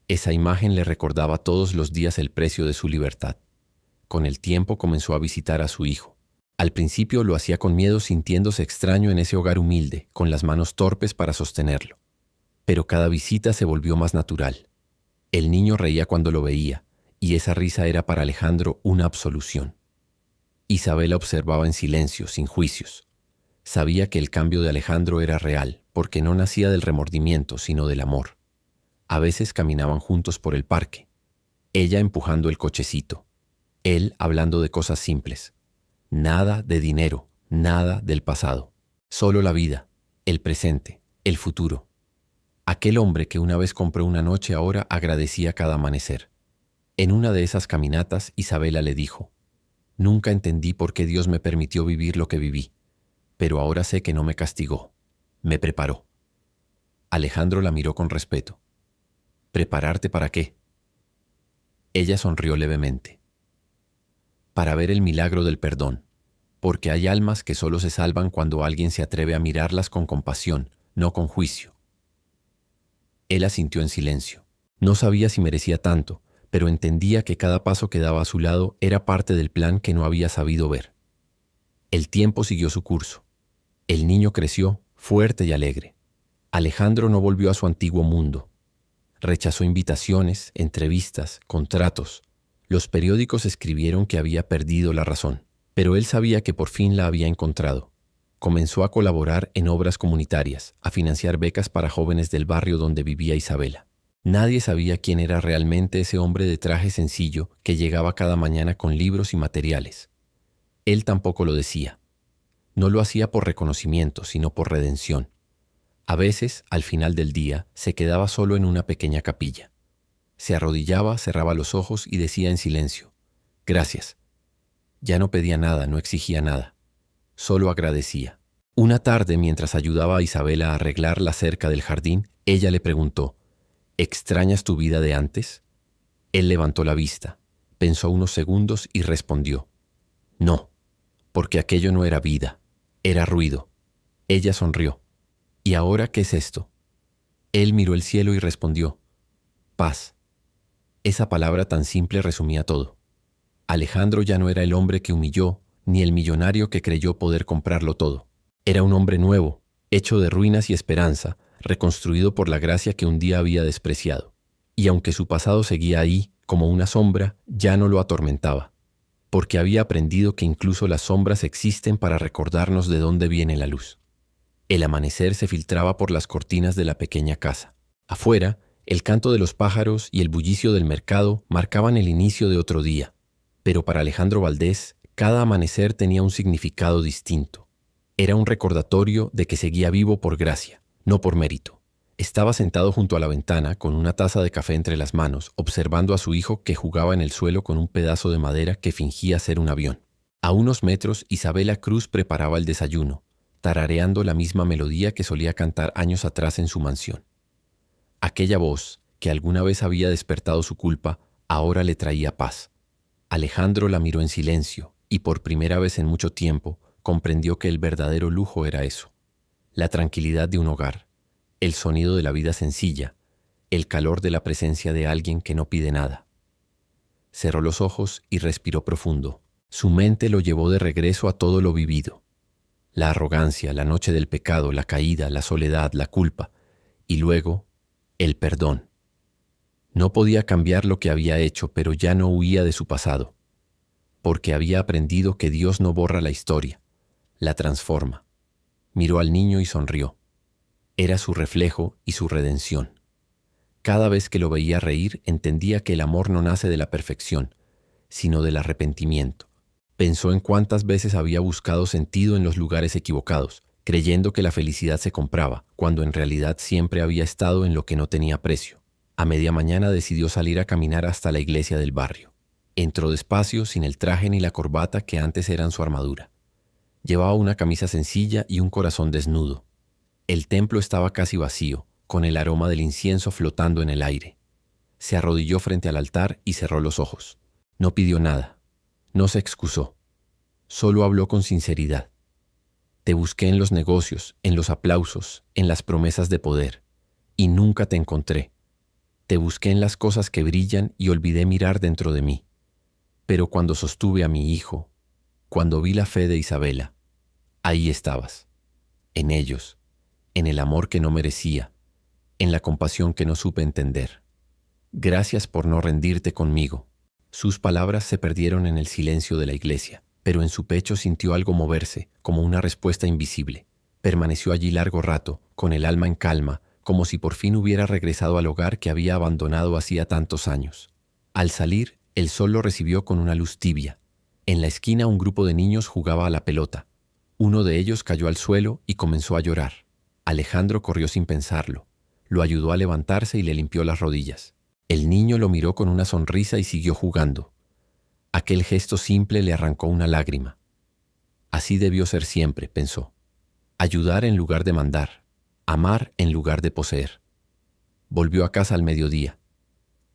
Esa imagen le recordaba todos los días el precio de su libertad. Con el tiempo comenzó a visitar a su hijo. Al principio lo hacía con miedo, sintiéndose extraño en ese hogar humilde, con las manos torpes para sostenerlo. Pero cada visita se volvió más natural. El niño reía cuando lo veía, y esa risa era para Alejandro una absolución. Isabela observaba en silencio, sin juicios. Sabía que el cambio de Alejandro era real, porque no nacía del remordimiento, sino del amor. A veces caminaban juntos por el parque, ella empujando el cochecito, él hablando de cosas simples. Nada de dinero, nada del pasado. Solo la vida, el presente, el futuro. Aquel hombre que una vez compró una noche ahora agradecía cada amanecer. En una de esas caminatas, Isabela le dijo: «Nunca entendí por qué Dios me permitió vivir lo que viví, pero ahora sé que no me castigó, me preparó». Alejandro la miró con respeto. «¿Prepararte para qué?». Ella sonrió levemente. «Para ver el milagro del perdón, porque hay almas que solo se salvan cuando alguien se atreve a mirarlas con compasión, no con juicio». Él asintió en silencio. No sabía si merecía tanto, pero entendía que cada paso que daba a su lado era parte del plan que no había sabido ver. El tiempo siguió su curso. El niño creció, fuerte y alegre. Alejandro no volvió a su antiguo mundo. Rechazó invitaciones, entrevistas, contratos. Los periódicos escribieron que había perdido la razón, pero él sabía que por fin la había encontrado. Comenzó a colaborar en obras comunitarias, a financiar becas para jóvenes del barrio donde vivía Isabela. Nadie sabía quién era realmente ese hombre de traje sencillo que llegaba cada mañana con libros y materiales. Él tampoco lo decía. No lo hacía por reconocimiento, sino por redención. A veces, al final del día, se quedaba solo en una pequeña capilla. Se arrodillaba, cerraba los ojos y decía en silencio: «Gracias». Ya no pedía nada, no exigía nada. Solo agradecía. Una tarde, mientras ayudaba a Isabela a arreglar la cerca del jardín, ella le preguntó: «¿Extrañas tu vida de antes?». Él levantó la vista, pensó unos segundos y respondió: «No, porque aquello no era vida, era ruido». Ella sonrió. «¿Y ahora qué es esto?». Él miró el cielo y respondió: «Paz». Esa palabra tan simple resumía todo. Alejandro ya no era el hombre que humilló, ni el millonario que creyó poder comprarlo todo. Era un hombre nuevo, hecho de ruinas y esperanza, reconstruido por la gracia que un día había despreciado. Y aunque su pasado seguía ahí, como una sombra, ya no lo atormentaba, porque había aprendido que incluso las sombras existen para recordarnos de dónde viene la luz. El amanecer se filtraba por las cortinas de la pequeña casa. Afuera, el canto de los pájaros y el bullicio del mercado marcaban el inicio de otro día. Pero para Alejandro Valdés, cada amanecer tenía un significado distinto. Era un recordatorio de que seguía vivo por gracia, no por mérito. Estaba sentado junto a la ventana con una taza de café entre las manos, observando a su hijo que jugaba en el suelo con un pedazo de madera que fingía ser un avión. A unos metros, Isabela Cruz preparaba el desayuno, tarareando la misma melodía que solía cantar años atrás en su mansión. Aquella voz, que alguna vez había despertado su culpa, ahora le traía paz. Alejandro la miró en silencio y por primera vez en mucho tiempo comprendió que el verdadero lujo era eso: la tranquilidad de un hogar, el sonido de la vida sencilla, el calor de la presencia de alguien que no pide nada. Cerró los ojos y respiró profundo. Su mente lo llevó de regreso a todo lo vivido: la arrogancia, la noche del pecado, la caída, la soledad, la culpa, y luego el perdón. No podía cambiar lo que había hecho, pero ya no huía de su pasado, porque había aprendido que Dios no borra la historia, la transforma. Miró al niño y sonrió. Era su reflejo y su redención. Cada vez que lo veía reír, entendía que el amor no nace de la perfección, sino del arrepentimiento. Pensó en cuántas veces había buscado sentido en los lugares equivocados, creyendo que la felicidad se compraba, cuando en realidad siempre había estado en lo que no tenía precio. A media mañana decidió salir a caminar hasta la iglesia del barrio. Entró despacio, sin el traje ni la corbata que antes eran su armadura. Llevaba una camisa sencilla y un corazón desnudo. El templo estaba casi vacío, con el aroma del incienso flotando en el aire. Se arrodilló frente al altar y cerró los ojos. No pidió nada. No se excusó. Solo habló con sinceridad. Te busqué en los negocios, en los aplausos, en las promesas de poder, y nunca te encontré. Te busqué en las cosas que brillan y olvidé mirar dentro de mí. Pero cuando sostuve a mi hijo, cuando vi la fe de Isabela, ahí estabas. En ellos, en el amor que no merecía, en la compasión que no supe entender. Gracias por no rendirte conmigo. Sus palabras se perdieron en el silencio de la iglesia, pero en su pecho sintió algo moverse, como una respuesta invisible. Permaneció allí largo rato, con el alma en calma, como si por fin hubiera regresado al hogar que había abandonado hacía tantos años. Al salir, el sol lo recibió con una luz tibia. En la esquina un grupo de niños jugaba a la pelota. Uno de ellos cayó al suelo y comenzó a llorar. Alejandro corrió sin pensarlo. Lo ayudó a levantarse y le limpió las rodillas. El niño lo miró con una sonrisa y siguió jugando. Aquel gesto simple le arrancó una lágrima. Así debió ser siempre, pensó. Ayudar en lugar de mandar, amar en lugar de poseer. Volvió a casa al mediodía.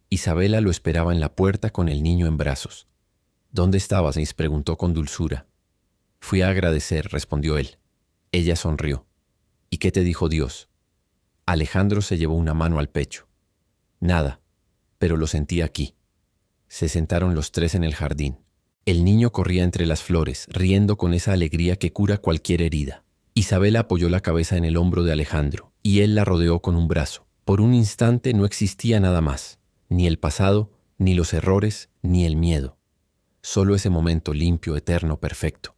Isabela lo esperaba en la puerta con el niño en brazos. ¿Dónde estabas?, se preguntó con dulzura. Fui a agradecer, respondió él. Ella sonrió. ¿Y qué te dijo Dios? Alejandro se llevó una mano al pecho. Nada, pero lo sentí aquí. Se sentaron los tres en el jardín. El niño corría entre las flores, riendo con esa alegría que cura cualquier herida. Isabela apoyó la cabeza en el hombro de Alejandro, y él la rodeó con un brazo. Por un instante no existía nada más, ni el pasado, ni los errores, ni el miedo. Solo ese momento limpio, eterno, perfecto.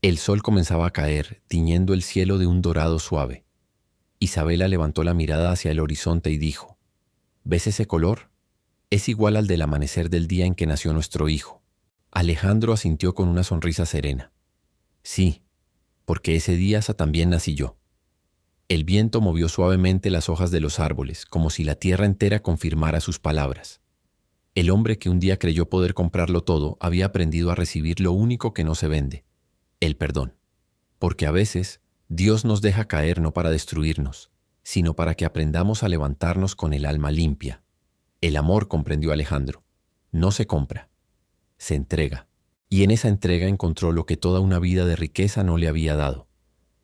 El sol comenzaba a caer, tiñendo el cielo de un dorado suave. Isabela levantó la mirada hacia el horizonte y dijo: ¿Ves ese color? Es igual al del amanecer del día en que nació nuestro hijo. Alejandro asintió con una sonrisa serena. Sí, porque ese día también nací yo. El viento movió suavemente las hojas de los árboles, como si la tierra entera confirmara sus palabras. El hombre que un día creyó poder comprarlo todo había aprendido a recibir lo único que no se vende: el perdón. Porque a veces Dios nos deja caer no para destruirnos, sino para que aprendamos a levantarnos con el alma limpia. El amor, comprendió Alejandro, no se compra, se entrega. Y en esa entrega encontró lo que toda una vida de riqueza no le había dado: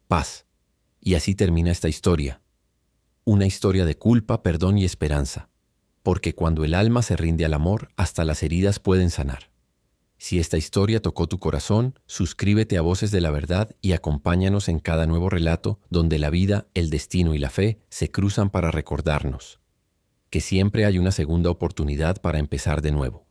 paz. Y así termina esta historia. Una historia de culpa, perdón y esperanza. Porque cuando el alma se rinde al amor, hasta las heridas pueden sanar. Si esta historia tocó tu corazón, suscríbete a Voces de la Verdad y acompáñanos en cada nuevo relato donde la vida, el destino y la fe se cruzan para recordarnos que siempre hay una segunda oportunidad para empezar de nuevo.